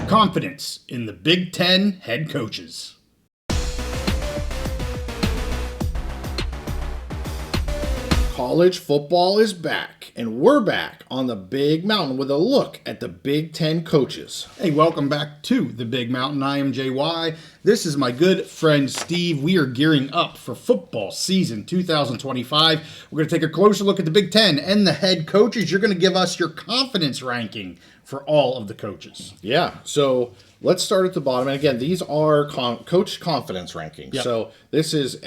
Confidence in the Big Ten head coaches. College football is back, and we're back on the Big Mountain with a look at the Big Ten coaches. Hey, welcome back to the Big Mountain. I am JY. This is my good friend Steve. We are gearing up for football season 2025. We're going to take a closer look at the Big Ten and the head coaches. You're going to give us your confidence ranking for all of the coaches. Yeah, so let's start at the bottom. And again, these are coach confidence rankings. Yep. So this is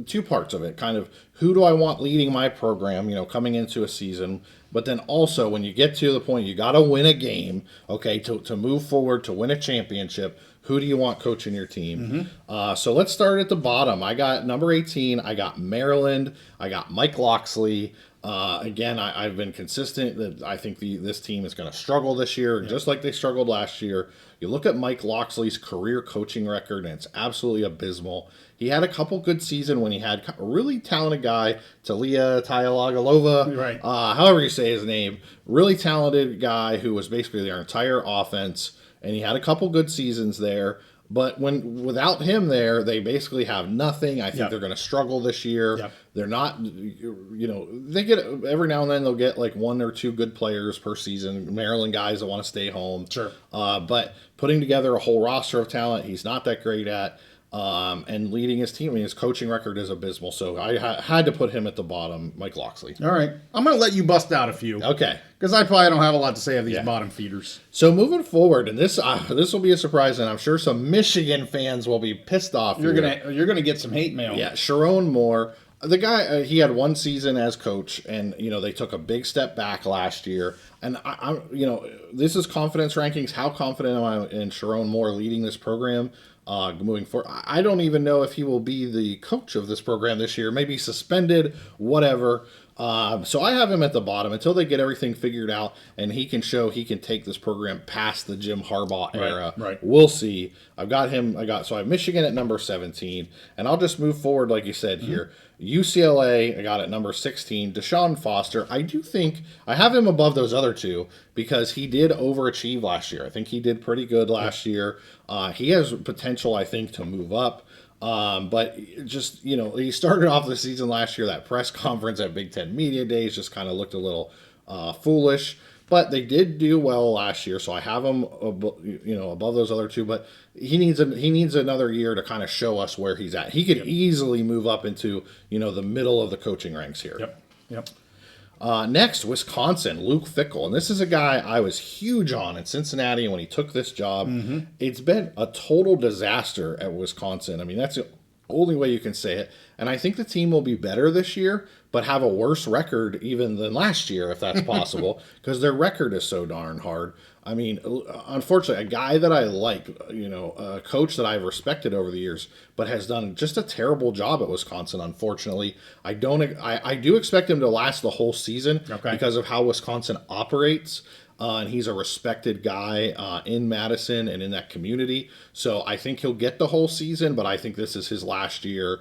two parts of it. Kind of who do I want leading my program, coming into a season. But then also when you get to the point you got to win a game, okay, to move forward, to win a championship, who do you want coaching your team? Mm-hmm. So let's start at the bottom. I got number 18. I got Maryland. I got Mike Locksley. Again, I've been consistent that I think this team is going to struggle this year, just like they struggled last year. You look at Mike Locksley's career coaching record, and it's absolutely abysmal. He had a couple good seasons when he had a really talented guy, Talia Tagovailoa, right? However you say his name. Really talented guy who was basically their entire offense, and he had a couple good seasons there. But without him there, they basically have nothing. I think they're going to struggle this year. Yep. They're not, they get every now and then they'll get like one or two good players per season. Maryland guys that want to stay home. Sure. But putting together a whole roster of talent, he's not that great at. And leading his team, his coaching record is abysmal. So I had to put him at the bottom, Mike Locksley. All right. I'm going to let you bust out a few. Okay. Because I probably don't have a lot to say of these bottom feeders. So moving forward, and this will be a surprise, and I'm sure some Michigan fans will be pissed off. You're gonna get some hate mail. Yeah, Sharon Moore. The guy, he had one season as coach, and they took a big step back last year. And I'm this is confidence rankings. How confident am I in Sharon Moore leading this program moving forward? I don't even know if he will be the coach of this program this year. Maybe suspended, whatever. So I have him at the bottom until they get everything figured out, and he can show he can take this program past the Jim Harbaugh era. Right. We'll see. I have Michigan at number 17, and I'll just move forward like you said here. UCLA, I got at number 16. Deshaun Foster, I do think I have him above those other two because he did overachieve last year. I think he did pretty good last year. He has potential, I think, to move up. But just, he started off the season last year, that press conference at Big Ten Media Days just kind of looked a little foolish. But they did do well last year, so I have him above those other two. But he needs another year to kind of show us where he's at. He could easily move up into the middle of the coaching ranks here. Yep. Next, Wisconsin, Luke Fickell. And this is a guy I was huge on in Cincinnati when he took this job. Mm-hmm. It's been a total disaster at Wisconsin. I mean, that's the only way you can say it. And I think the team will be better this year, but have a worse record even than last year, if that's possible, because their record is so darn hard. I mean, unfortunately, a guy that I like, a coach that I've respected over the years, but has done just a terrible job at Wisconsin, unfortunately. I do expect him to last the whole season because of how Wisconsin operates. And he's a respected guy in Madison and in that community. So I think he'll get the whole season, but I think this is his last year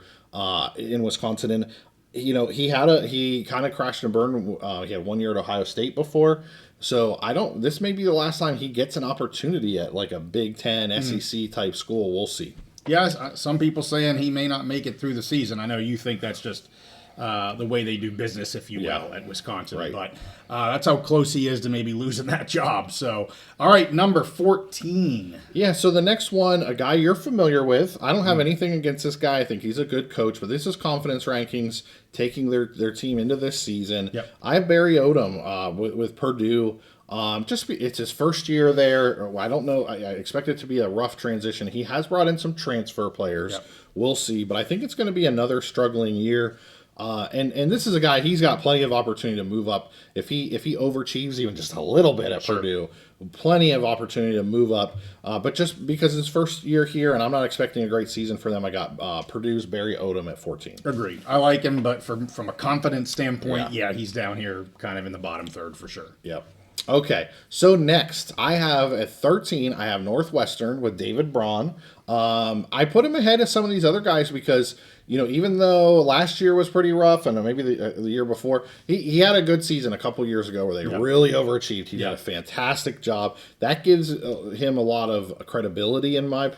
in Wisconsin. And he kind of crashed and burned. He had 1 year at Ohio State before. So this may be the last time he gets an opportunity at like a Big Ten SEC type school. We'll see. Yeah, some people saying he may not make it through the season. I know you think that's just the way they do business, if you will, at Wisconsin. Right. But that's how close he is to maybe losing that job. So, all right, number 14. Yeah, so the next one, a guy you're familiar with. I don't have anything against this guy. I think he's a good coach, but this is confidence rankings taking their team into this season. Yep. I have Barry Odom with Purdue. It's his first year there. I don't know. I expect it to be a rough transition. He has brought in some transfer players. Yep. We'll see, but I think it's going to be another struggling year. And this is a guy, he's got plenty of opportunity to move up. If he overachieves even just a little bit at Purdue, plenty of opportunity to move up. But just because it's first year here, and I'm not expecting a great season for them, I got Purdue's Barry Odom at 14. Agreed. I like him, but from a confidence standpoint, he's down here kind of in the bottom third for sure. Yep. Okay, so next, I have at 13, I have Northwestern with David Braun. I put him ahead of some of these other guys because, even though last year was pretty rough and maybe the year before, he had a good season a couple years ago where they really overachieved. He did a fantastic job. That gives him a lot of credibility in my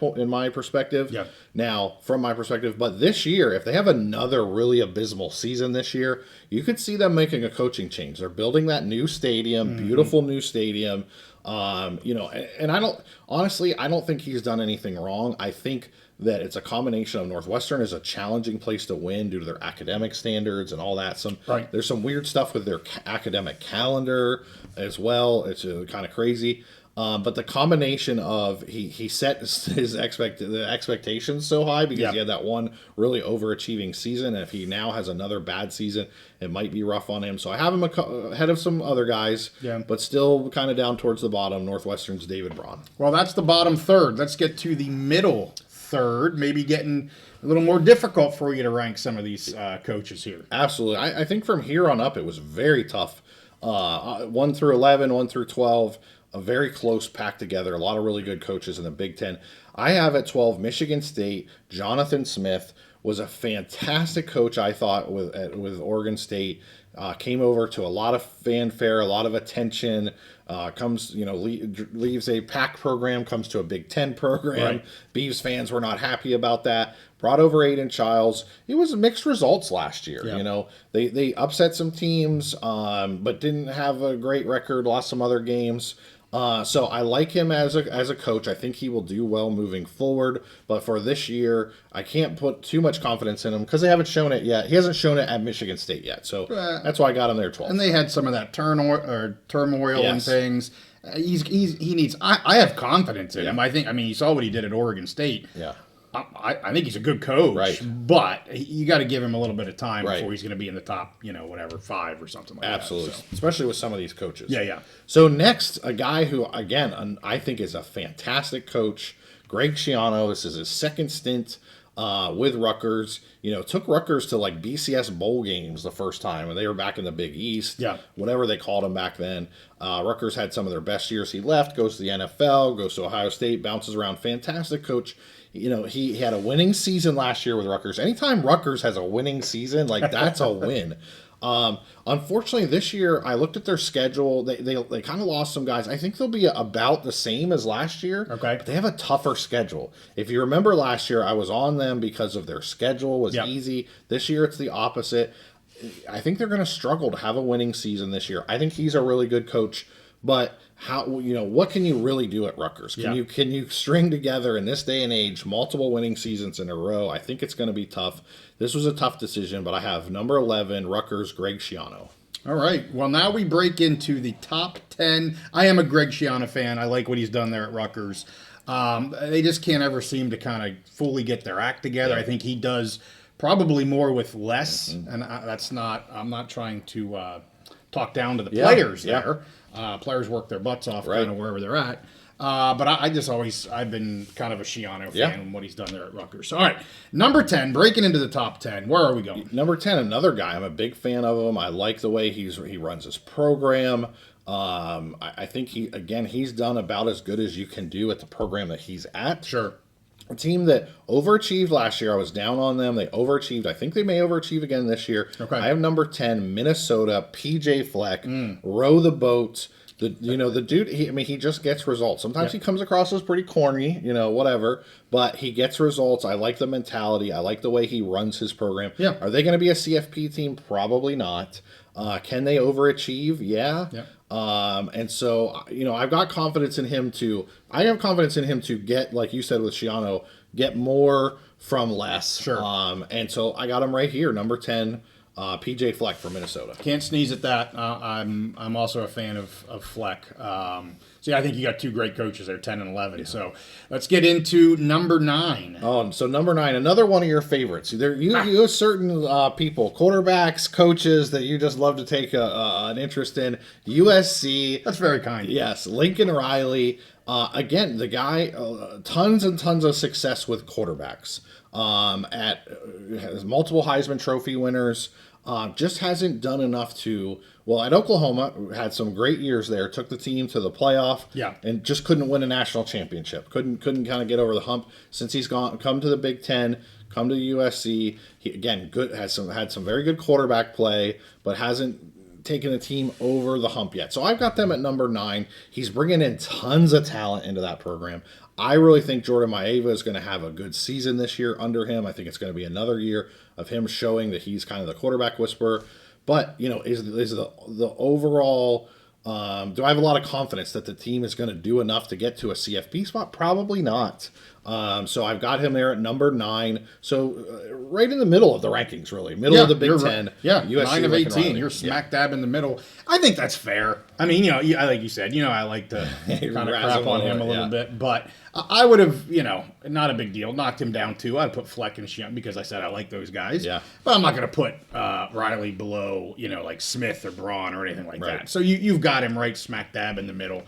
perspective. Yeah. Now, from my perspective, but this year, if they have another really abysmal season this year, you could see them making a coaching change. They're building that new stadium, beautiful new stadium. And I don't think he's done anything wrong. I think that it's a combination of Northwestern is a challenging place to win due to their academic standards and all that. There's some weird stuff with their academic calendar as well. It's kind of crazy. But the combination of he set his expectations so high because he had that one really overachieving season, and if he now has another bad season, it might be rough on him. So I have him ahead of some other guys, but still kind of down towards the bottom. Northwestern's David Braun. Well, that's the bottom third. Let's get to the middle third, maybe getting a little more difficult for you to rank some of these coaches here. Absolutely. I think from here on up, it was very tough. 1 through 11, 1 through 12. A very close pack together. A lot of really good coaches in the Big Ten. I have at 12 Michigan State. Jonathan Smith was a fantastic coach, I thought, with Oregon State. Came over to a lot of fanfare, a lot of attention. Leaves a Pac program, comes to a Big Ten program. Right. Beavs fans were not happy about that. Brought over Aiden Childs. It was mixed results last year. Yeah. They upset some teams, but didn't have a great record. Lost some other games. So I like him as a coach. I think he will do well moving forward. But for this year, I can't put too much confidence in him because they haven't shown it yet. He hasn't shown it at Michigan State yet. So that's why I got him there 12th. And they had some of that turmoil and things. He needs. I have confidence in him. I mean, you saw what he did at Oregon State. Yeah. I think he's a good coach, right. But you got to give him a little bit of time right. before he's going to be in the top, 5 or something like Absolutely. that. So. Especially with some of these coaches. Yeah. So next, a guy who, again, I think is a fantastic coach, Greg Schiano. This is his second stint with Rutgers. Took Rutgers to like BCS bowl games the first time when they were back in the Big East. Yeah. Whatever they called them back then. Rutgers had some of their best years. He left, goes to the NFL, goes to Ohio State, bounces around. Fantastic coach. He had a winning season last year with Rutgers. Anytime Rutgers has a winning season, like that's a win. Unfortunately, this year I looked at their schedule. They kind of lost some guys. I think they'll be about the same as last year. Okay. But they have a tougher schedule. If you remember last year, I was on them because of their schedule was easy. This year it's the opposite. I think they're going to struggle to have a winning season this year. I think he's a really good coach, but what can you really do at Rutgers? Can you string together in this day and age multiple winning seasons in a row? I think it's going to be tough. This was a tough decision, but I have number 11, Rutgers, Greg Schiano. All right. Well, now we break into the top 10. I am a Greg Schiano fan. I like what he's done there at Rutgers. They just can't ever seem to kind of fully get their act together. I think he does probably more with less, and I'm not trying to talk down to the players there. Players work their butts off kind of wherever they're at. But I've been kind of a Schiano fan and what he's done there at Rutgers. So, all right, number 10, breaking into the top 10. Where are we going? Number 10, another guy. I'm a big fan of him. I like the way he runs his program. I think he's done about as good as you can do at the program that he's at. Sure. A team that overachieved last year. I was down on them. They overachieved. I think they may overachieve again this year. Okay. I have number 10, Minnesota, PJ Fleck, row the boat. The dude, he just gets results. Sometimes he comes across as pretty corny, whatever, but he gets results. I like the mentality. I like the way he runs his program. Yeah. Are they going to be a CFP team? Probably not. Can they overachieve? Yeah. And so, I've got confidence in him I have confidence in him to get, like you said with Schiano, get more from less. Sure. And so I got him right here, number 10. PJ Fleck from Minnesota. Can't sneeze at that. I'm also a fan of Fleck. I think you got two great coaches there, 10 and 11. Yeah. So let's get into number 9. So number 9, another one of your favorites. You have certain people, quarterbacks, coaches that you just love to take an interest in. USC. That's very kind. Yes, Lincoln Riley. Again, the guy, tons and tons of success with quarterbacks. Has multiple Heisman Trophy winners. Just hasn't done enough to Well, at Oklahoma, had some great years there. Took the team to the playoff, and just couldn't win a national championship. Couldn't kind of get over the hump. Since he's come to the Big Ten, come to USC. He again had some very good quarterback play, but hasn't taken a team over the hump yet. So I've got them at number 9. He's bringing in tons of talent into that program. I really think Jordan Maeva is going to have a good season this year under him. I think it's going to be another year of him showing that he's kind of the quarterback whisperer. But, is the overall, do I have a lot of confidence that the team is going to do enough to get to a CFP spot? Probably not. So I've got him there at number 9. So right in the middle of the rankings, really. Middle of the Big Ten. Right. Yeah, USC 9 of 18. You're smack dab in the middle. I think that's fair. I mean, like you said, I like to kind of crap on him a little bit. But I would have, not a big deal. Knocked him down 2. I'd put Fleck and Sheehan because I said I like those guys. Yeah. But I'm not going to put Riley below, like Smith or Braun or anything like that. So you've got him right smack dab in the middle.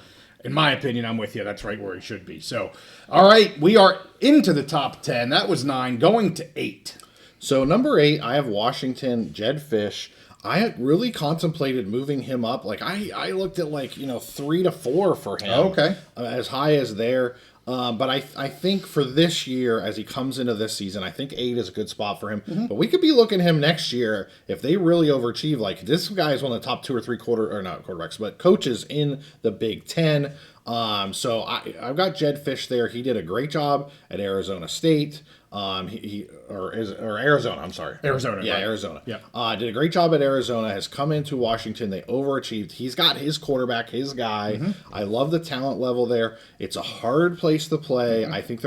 In my opinion, I'm with you. That's right where he should be. So, all right, we are into the top 10. That was 9, going to 8. So, number 8, I have Washington, Jed Fish. I had really contemplated moving him up. Like, I looked at, 3 to 4 for him. Okay. As high as there. But I think for this year, as he comes into this season, I think 8 is a good spot for him. Mm-hmm. But we could be looking at him next year if they really overachieve. Like, this guy is one of the top 2 or 3 not quarterbacks, but coaches in the Big Ten. So I've got Jed Fish there. He did a great job at Arizona State. Arizona. I'm sorry. Arizona. Yeah, right. Arizona. Yeah. Did a great job at Arizona. Has come into Washington. They overachieved. He's got his quarterback, his guy. Mm-hmm. I love the talent level there. It's a hard place to play. Mm-hmm. I think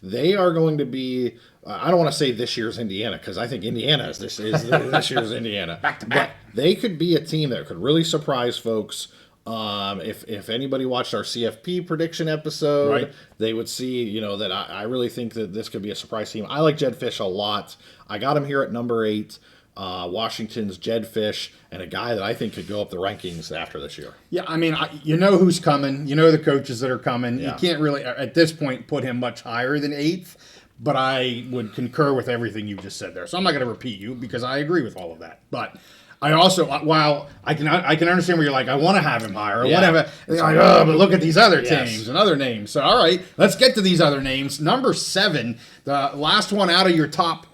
they are going to be. I don't want to say this year's Indiana because I think Indiana is this year's Indiana. Back to back. But they could be a team that could really surprise folks. If anybody watched our CFP prediction episode, right, they would see, that I really think that this could be a surprise team. I like Jed Fish a lot. I got him here at number 8. Washington's Jed Fish, and a guy that I think could go up the rankings after this year. Yeah, I mean, you know who's coming. You know the coaches that are coming. Yeah. You can't really, at this point, put him much higher than 8th, but I would concur with everything you just said there. So I'm not going to repeat you because I agree with all of that. But I also, while I can understand where you're like, I want to have him higher, or whatever. Like, but look at these other teams and other names. So, all right, let's get to these other names. Number 7, the last one out of your top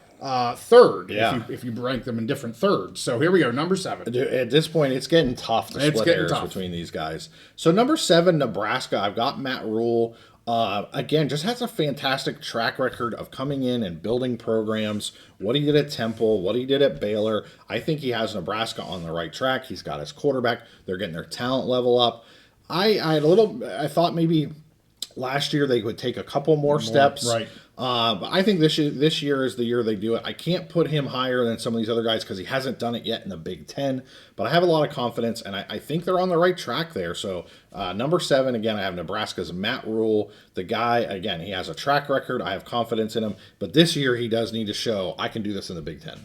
third, if you rank them in different thirds. So here we go, number 7. At this point, it's getting tough to split hairs between these guys. So number 7, Nebraska. I've got Matt Rule. Again, just has a fantastic track record of coming in and building programs. What he did at Temple, what he did at Baylor. I think he has Nebraska on the right track. He's got his quarterback. They're getting their talent level up. I thought maybe last year they would take a couple more steps. Right. But I think this year is the year they do it. I can't put him higher than some of these other guys because he hasn't done it yet in the Big Ten. But I have a lot of confidence, and I think they're on the right track there. So number 7, again, I have Nebraska's Matt Rule. The guy, again, he has a track record. I have confidence in him. But this year he does need to show, I can do this in the Big Ten.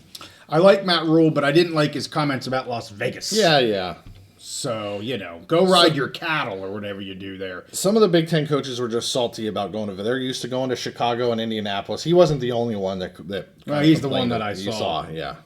I like Matt Rule, but I didn't like his comments about Las Vegas. Yeah. So, go ride your cattle or whatever you do there. Some of the Big Ten coaches were just salty about going over. They're used to going to Chicago and Indianapolis. He wasn't the only one that well, he's the one that I saw. You saw, yeah.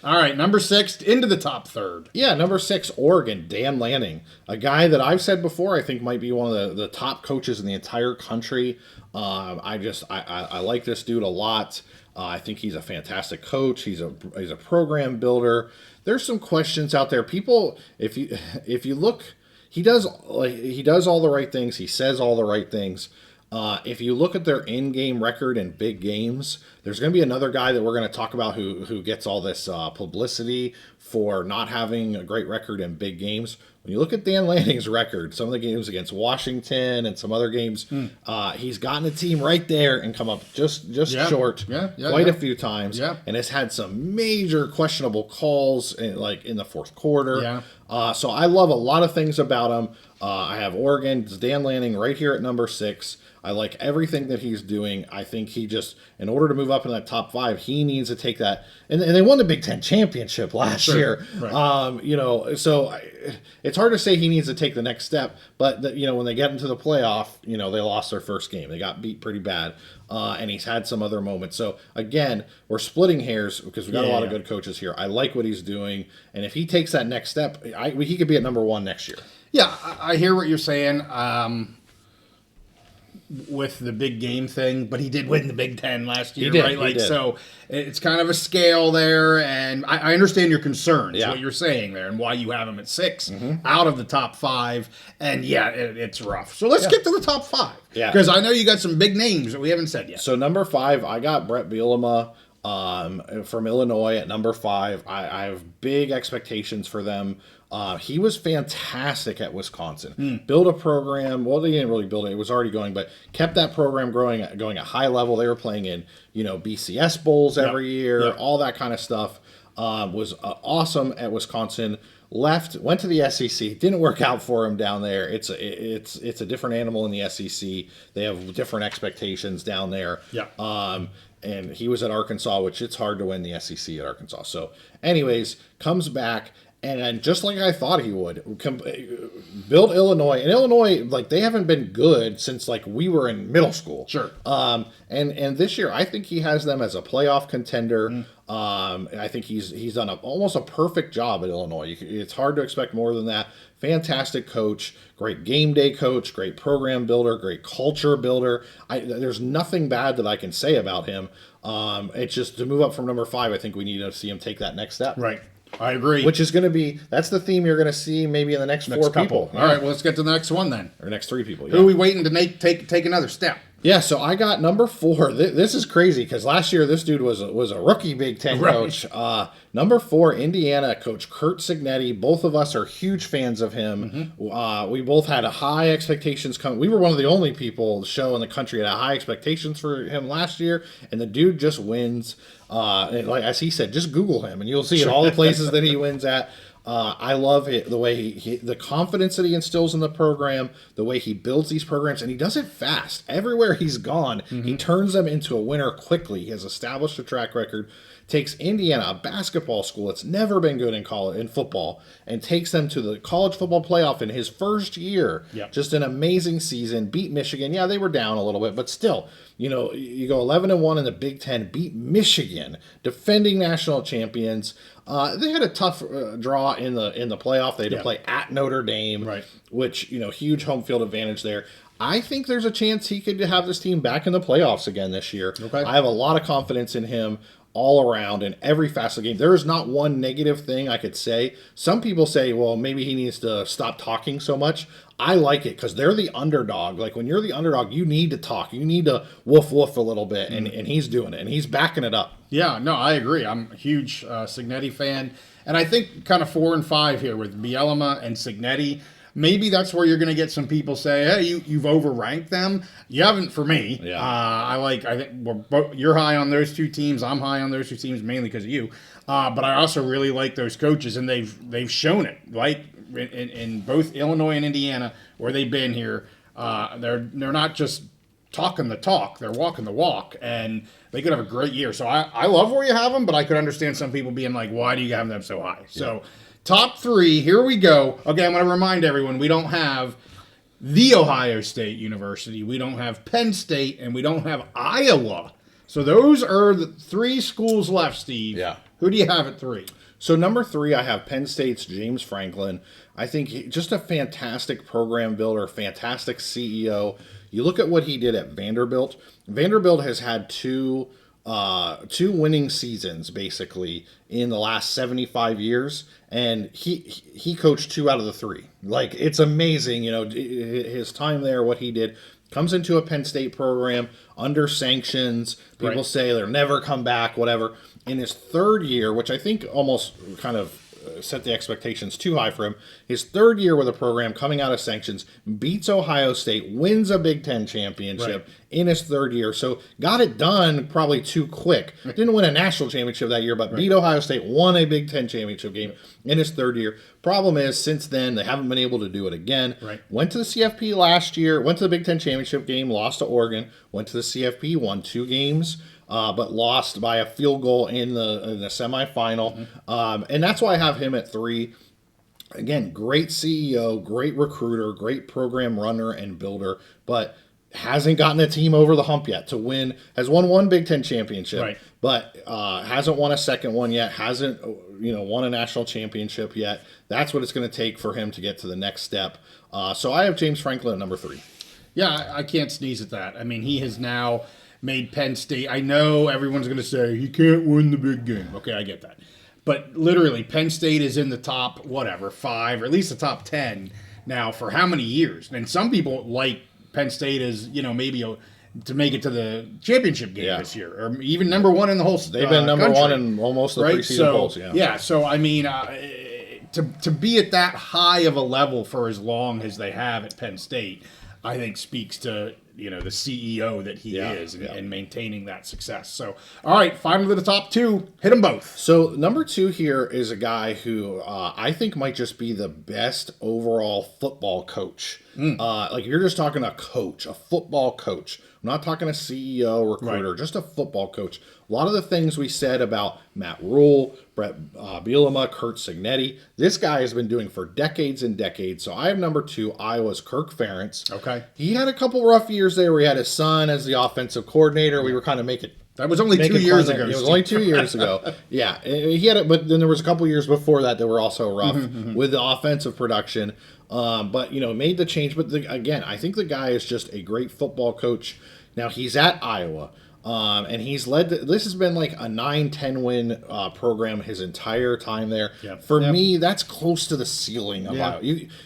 All right, number 6, into the top third. Yeah, number 6, Oregon, Dan Lanning. A guy that I've said before I think might be one of the top coaches in the entire country. I like this dude a lot. I think he's a fantastic coach. He's a program builder. There's some questions out there. People, if you look, he does all the right things. He says all the right things. If you look at their in-game record in big games, there's going to be another guy that we're going to talk about who gets all this publicity for not having a great record in big games. When you look at Dan Lanning's record, some of the games against Washington and some other games, he's gotten a team right there and come up just short quite a few times, and has had some major questionable calls in the fourth quarter. Yeah. So I love a lot of things about him. I have Oregon's Dan Lanning right here at number 6. I like everything that he's doing. I think he just, in order to move up in that top 5, he needs to take that. And they won the Big Ten championship last year. Right. So it's hard to say he needs to take the next step, but when they get into the playoff, they lost their first game. They got beat pretty bad, and he's had some other moments. So again, we're splitting hairs because we got a lot of good coaches here. I like what he's doing, and if he takes that next step, he could be at number 1 next year. Yeah, I hear what you're saying. With the big game thing, but he did win the Big Ten last year, right? Like, so it's kind of a scale there, and I understand your concerns, what you're saying there, and why you have him at 6 out of the top 5, and it's rough. So let's get to the top 5, because I know you got some big names that we haven't said yet. So number 5, I got Brett Bielema from Illinois at number 5. I have big expectations for them. He was fantastic at Wisconsin. Built a program. Well, they didn't really build it. It was already going, but kept that program going at high level. They were playing in, BCS bowls every year, all that kind of stuff. Was awesome at Wisconsin. Went to the SEC. Didn't work out for him down there. It's a different animal in the SEC. They have different expectations down there. And he was at Arkansas, which it's hard to win the SEC at Arkansas. So, anyways, comes back. And just like I thought he would, build Illinois. And Illinois, they haven't been good since, we were in middle school. Sure. And this year, I think he has them as a playoff contender. I think he's done almost a perfect job at Illinois. It's hard to expect more than that. Fantastic coach, great game day coach, great program builder, great culture builder. There's nothing bad that I can say about him. It's just to move up from number 5, I think we need to see him take that next step. Right. I agree. Which is going to be, that's the theme you're going to see maybe in the next 4 people. All right, well, let's get to the next one then. Or next 3 people. Who are we waiting to take another step? Yeah, so I got number 4. This is crazy because last year this dude was a rookie Big Ten coach. Number 4, Indiana coach Curt Cignetti. Both of us are huge fans of him. We both had high expectations coming. We were one of the only people show in the country that had high expectations for him last year, and the dude just wins. And as he said, just Google him, and you'll see in all the places that he wins at. I love it, the way the confidence that he instills in the program, the way he builds these programs, and he does it fast. Everywhere he's gone, he turns them into a winner quickly. He has established a track record, takes Indiana, a basketball school that's never been good in football, and takes them to the college football playoff in his first year. Just an amazing season. Beat Michigan. Yeah, they were down a little bit, but still, you go 11-1 in the Big Ten, beat Michigan, defending national champions. They had a tough draw in the playoff. They had to play at Notre Dame, which, huge home field advantage there. I think there's a chance he could have this team back in the playoffs again this year. I have a lot of confidence in him all around in every facet of the game. There is not one negative thing I could say. Some people say, well, maybe he needs to stop talking so much. I like it because they're the underdog. When you're the underdog, you need to talk. You need to woof woof a little bit, and he's doing it, and he's backing it up. Yeah, no, I agree. I'm a huge Cignetti fan, and I think kind of 4 and 5 here with Bielema and Cignetti. Maybe that's where you're going to get some people say, "Hey, you've overranked them." You haven't for me. I think you're high on those 2 teams. I'm high on those 2 teams mainly because of you. But I also really like those coaches, and they've shown it. In both Illinois and Indiana, where they've been here, they're not just talking the talk; they're walking the walk, and they could have a great year. So I love where you have them, but I could understand some people being like, "Why do you have them so high?" So. Top 3, here we go. Okay, I'm going to remind everyone, we don't have The Ohio State University, we don't have Penn State, and we don't have Iowa. So those are the 3 schools left, Steve. Yeah. Who do you have at 3? So number 3, I have Penn State's James Franklin. I think just a fantastic program builder, fantastic CEO. You look at what he did at Vanderbilt. Vanderbilt has had two winning seasons basically in the last 75 years, and he coached 2 out of the 3. It's amazing, his time there, what he did. Comes into a Penn State program under sanctions. People say they'll never come back, whatever. In his 3rd year, which I think almost kind of set the expectations too high for him. His 3rd year with a program coming out of sanctions, beats Ohio State, wins a Big Ten championship in his 3rd year. So got it done probably too quick. Didn't win a national championship that year, but beat Ohio State, won a Big Ten championship game in his 3rd year. Problem is, since then, they haven't been able to do it again. Went to the CFP last year, went to the Big Ten championship game, lost to Oregon, went to the CFP, won 2 games. But lost by a field goal in the semifinal. And that's why I have him at 3. Again, great CEO, great recruiter, great program runner and builder, but hasn't gotten a team over the hump yet to win. Has won one Big Ten championship, Right. but hasn't won a second one yet. Hasn't won a national championship yet. That's what it's going to take for him to get to the next step. So I have James Franklin at number 3. Yeah, I can't sneeze at that. I mean, he has now made Penn State. I know everyone's going to say he can't win the big game. Okay, I get that. But literally, Penn State is in the top, 5, or at least the top 10 now for how many years? And some people like Penn State as, maybe to make it to the championship game this year, or even number 1 in the whole They've been number country, 1 in almost the preseason polls. Yeah, so I mean, to be at that high of a level for as long as they have at Penn State, I think speaks to the CEO that he is and maintaining that success. So, all right, finally to the top 2, hit them both. So number 2 here is a guy who I think might just be the best overall football coach. Like you're just talking a coach, a football coach. I'm not talking a CEO, recruiter, just a football coach. A lot of the things we said about Matt Rule, Brett Bielema, Kurt Signetti, this guy has been doing for decades and decades. So I have number 2, Iowa's Kirk Ferentz. Okay. He had a couple rough years there where he had his son as the offensive coordinator. We were kind of making... That was only 2 years ago. It was only 2 years ago. Yeah, he had it, but then there was a couple years before that were also rough with the offensive production. But made the change. But again, I think the guy is just a great football coach. Now he's at Iowa, and he's led. This has been like a 9-10 win program his entire time there. Yep. For me, that's close to the ceiling of Iowa.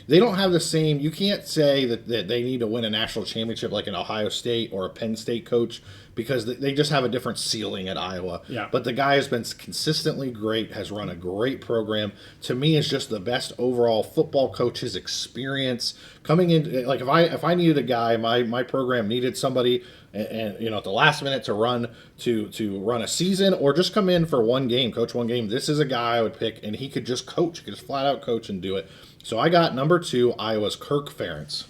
They don't have the same. You can't say that they need to win a national championship like an Ohio State or a Penn State coach, because they just have a different ceiling at Iowa. Yeah. But the guy has been consistently great, has run a great program. To me, is just the best overall football coach. His experience coming in, like if I needed a guy, my program needed somebody, and at the last minute to run a season or just come in for one game, coach one game. This is a guy I would pick, and he could just coach, he could just flat out coach and do it. So I got number 2, Iowa's Kirk Ferentz.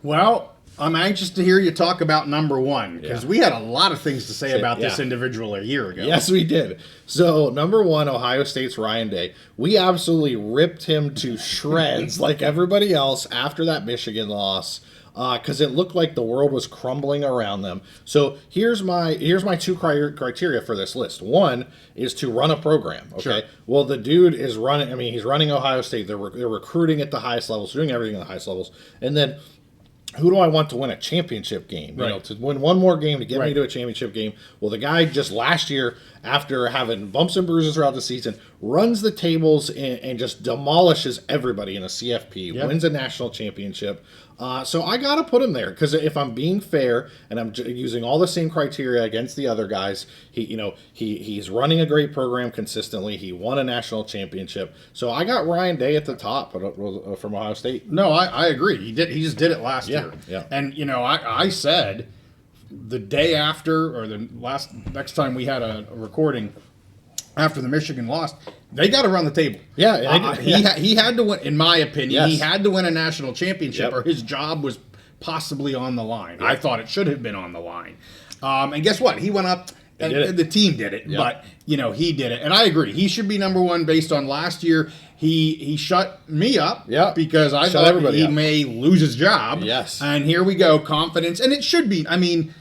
Well, I'm anxious to hear you talk about number 1, because we had a lot of things to say about this individual a year ago. Yes, we did. So, number 1, Ohio State's Ryan Day. We absolutely ripped him to shreds like everybody else after that Michigan loss, because it looked like the world was crumbling around them. So, here's my 2 criteria for this list. 1 is to run a program, okay? Sure. Well, the dude is running, he's running Ohio State. They're recruiting at the highest levels, doing everything at the highest levels. And then, who do I want to win a championship game? To win one more game to get me to a championship game. Well, the guy just last year, after having bumps and bruises throughout the season, runs the tables and just demolishes everybody in a CFP, wins a national championship. So I got to put him there, because if I'm being fair and I'm using all the same criteria against the other guys, he's running a great program consistently. He won a national championship. So I got Ryan Day at the top from Ohio State. No, I agree. He just did it last year. Yeah. And I said the day after, or the next time we had a recording after the Michigan lost, they got to run the table. Yeah, he had to win, in my opinion. Yes. He had to win a national championship, or his job was possibly on the line. I thought it should have been on the line. And guess what? He went up, and the team did it, but he did it. And I agree. He should be number 1 based on last year. He shut me up because I thought he may lose his job. Yes. And here we go, confidence. And it should be. I mean,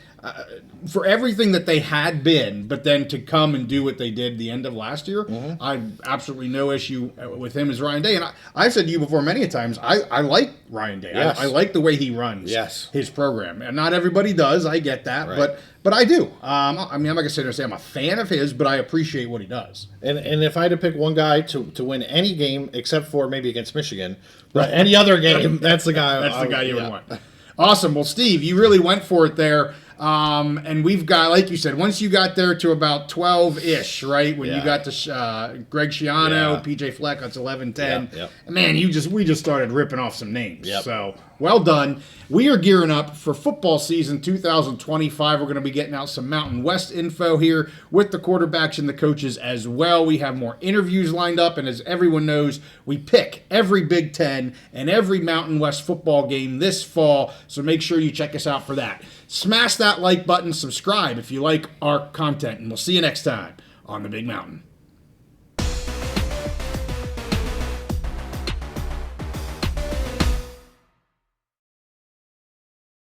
for everything that they had been, but then to come and do what they did the end of last year, I have absolutely no issue with him as Ryan Day. And I've said to you before many times, I like Ryan Day. Yes. I like the way he runs his program. And not everybody does, I get that, but I do. I'm not going to sit there and say I'm a fan of his, but I appreciate what he does. And if I had to pick one guy to win any game, except for maybe against Michigan, but any other game, that's the guy. That's the guy you would want. Awesome. Well, Steve, you really went for it there. And we've got, like you said, once you got there to about 12-ish, right? When you got to Greg Schiano, PJ Fleck, that's 11-10. Man, we just started ripping off some names. So, well done. We are gearing up for football season 2025. We're going to be getting out some Mountain West info here with the quarterbacks and the coaches as well. We have more interviews lined up, and as everyone knows, we pick every Big Ten and every Mountain West football game this fall, so make sure you check us out for that. Smash that like button, subscribe if you like our content, and we'll see you next time on The Big Mountain.